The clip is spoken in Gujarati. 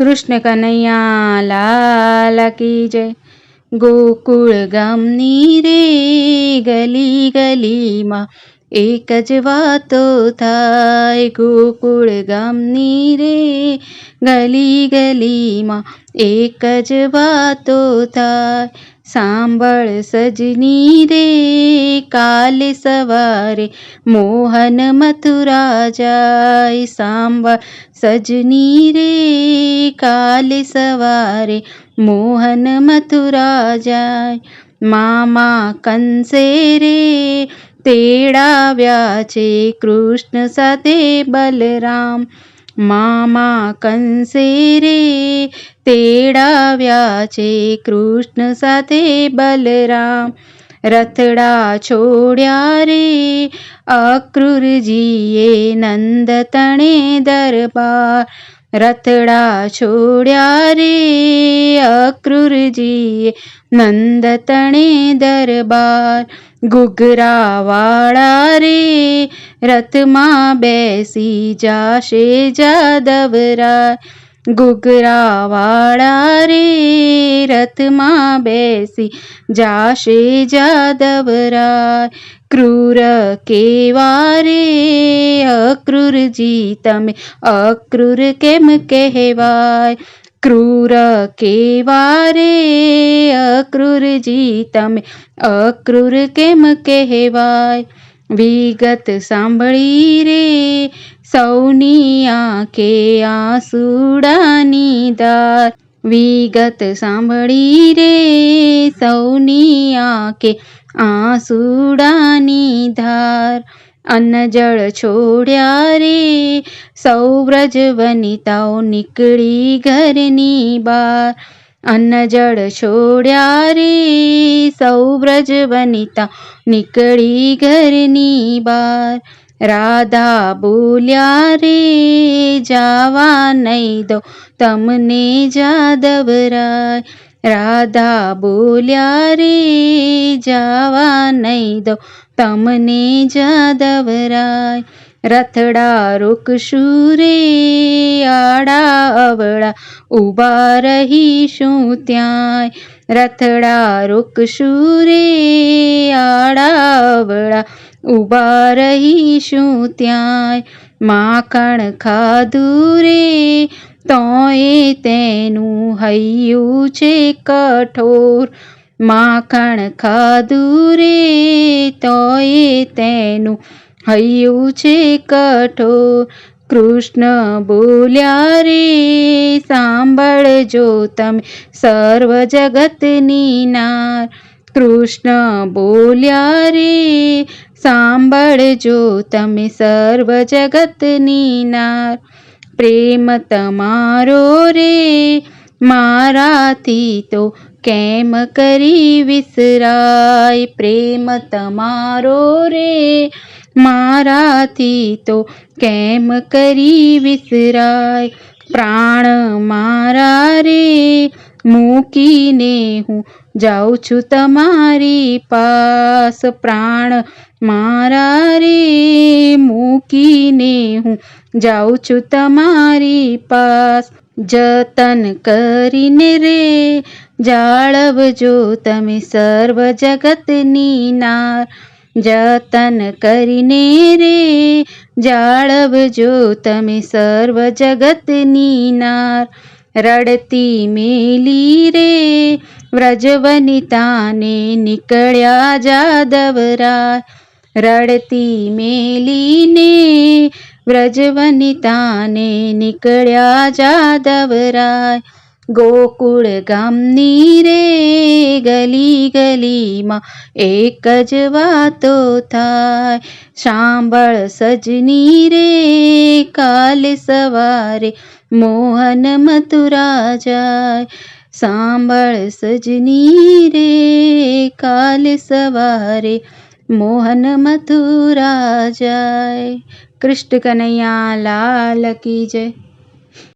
કૃષ્ણ કનૈયા લાલ કી જય। ગોકુળ ગામની રે ગલી ગલીમાં એક જ વાતો થાય। ગોકુળ ગામની રે ગલી ગલીમાં એક જ વાતો થાય। સાંભળ સજની રે કાલે સવારે મોહન મથુરા જાય। સાંભળ સજની રે કાલે સવારે મોહન મથુરા જાય। મામા કંસે રે તેડાવ્યા છે કૃષ્ણ સાથે બલરામ। મામા કંસે રે તેડાવ્યા છે કૃષ્ણ સાથે બલરામ। રથડા છોડ્યા રે અક્રૂરજીએ નંદ તણે દરબાર। રથડા છોડ્યા રે અક્રૂરજીએ નંદ તણે દરબાર। ઘૂઘરા વાળા રે રથમાં બેસી જાશે જાદવરાય। ઘૂઘરા વાળા રે રથમાં બેસી જાશે જાદવરાય। ક્રૂર કેવા રે અક્રૂરજી તમે અક્રૂર કેમ કહેવાય। ક્રૂર કેવા રે અક્રૂરજી તમે અક્રૂર કેમ કહેવાય। વિગત સાંભળી રે સૌની આંખે આંસુડાની ધાર। વિગત સાંભળી રે સૌની આંખે આંસુડાની ધાર। અન્ન જળ છોડ્યા રે સૌ વ્રજ વનિતાઓ નીકળી ઘરની બહાર। અન્ન જળ છોડ્યા રે સૌ વ્રજ વનિતા નીકળી ઘરની બહાર। રાધા બોલ્યા રે જાવા નહીં દો તમને જાદવરાય। રાધા બોલ્યા રે જાવા નહીં દો તમને જાદવરાય। રથડા રોકશું રે આડા અવળા ઊભા રહીશું ત્યાંય। રથડા રોકશું રે આડા અવળા ઊભા રહીશું ત્યાંય। માખણ ખાધું રે તોય તેનું હૈયું છે કઠોર। માખણ ખાધું રે તોય તેનું હૈયું છે કઠોર। કૃષ્ણ બોલ્યા રે સાંભળજો તમે સર્વ જગતની નાર। કૃષ્ણ બોલ્યા રે સાંભળજો તમે સર્વ જગતની નાર। પ્રેમ તમારો રે મારાથી તો કેમ કરી વિસરાય। પ્રેમ તમારો રે મારાથી તો કેમ કરી વિસરાય। પ્રાણ મારા રે મૂકીને હું જાઉં છું તમારી પાસ। પ્રાણ મારા રે મૂકીને હું જાઉં છું તમારી પાસ। જતન કરીને રે જાળવજો તમે સર્વ જગતની નાર। જતન કરીને રે જાળવજો તમે સર્વ જગતની નાર। રડતી મેલી રે વ્રજવનિતાને નીકળ્યા જાદવરાય। રડતી મેલીને વ્રજવનિતાને નીકળ્યા જાદવરાય। ગોકુળ ગામની રે ગલી ગલીમાં એક જ વાતો થાય। સાંભળ સજની રે કાલે સવારે મોહન મથુરા જાય। સાંભળ સજની રે કાલે સવારે મોહન મથુરા જાય। કૃષ્ણ કનૈયા લાલ કી જય।